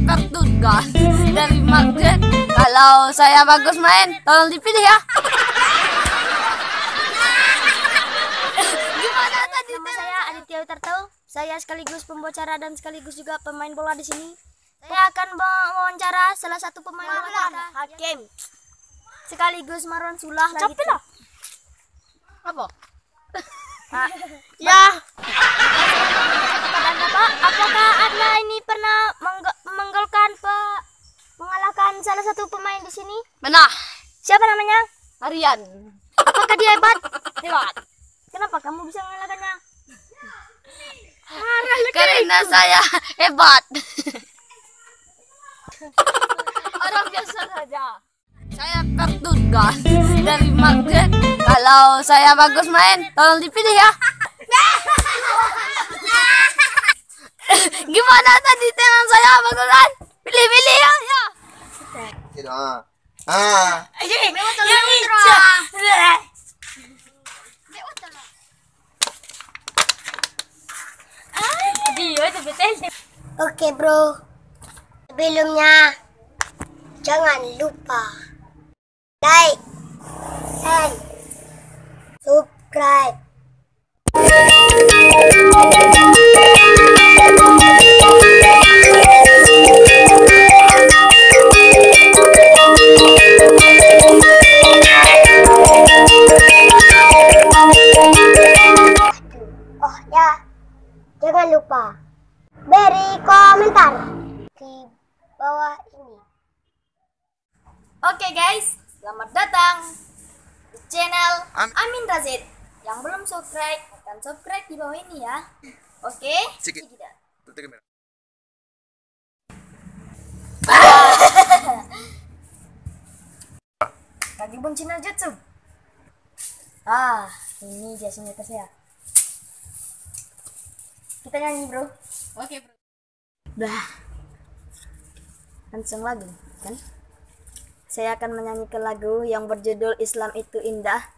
Pertugas dari Madrid. Kalau saya bagus main, tolong dipilih ya. Gimana tadi? Nama saya Aditya Witarto. Saya sekaligus pembicara dan sekaligus juga pemain bola di sini. Saya akan mewawancara salah satu pemain bola kita, Hakim. Sekaligus Marwan Sulah lah gitu. Apa? Ya. Kepada Anda, Pak, apakah Anda ini pernah menggolkan mengalahkan salah satu pemain di sini? Benar. Siapa namanya? Aryan. Apakah dia hebat? Hebat. Kenapa kamu bisa mengalahkannya? Karena saya hebat. Orang biasa saja. Saya Pertugas dari Madrid. Kalau saya bagus main, tolong dipilih ya. Gimana tadi tenang saya bagusan? Pilih-pilih ya. Oke bro, sebelumnya jangan lupa like and subscribe. Oh ya, jangan lupa beri komentar di bawah ini. Oke guys, selamat datang di channel Amin Razid. Yang belum subscribe, akan subscribe di bawah ini ya. Oke? Tidak. Kaki bunci Jutsu. Ini dia senjata saya. Kita nyanyi bro. Oke, bro. Langsung lagu kan? Saya akan menyanyikan lagu yang berjudul Islam Itu Indah.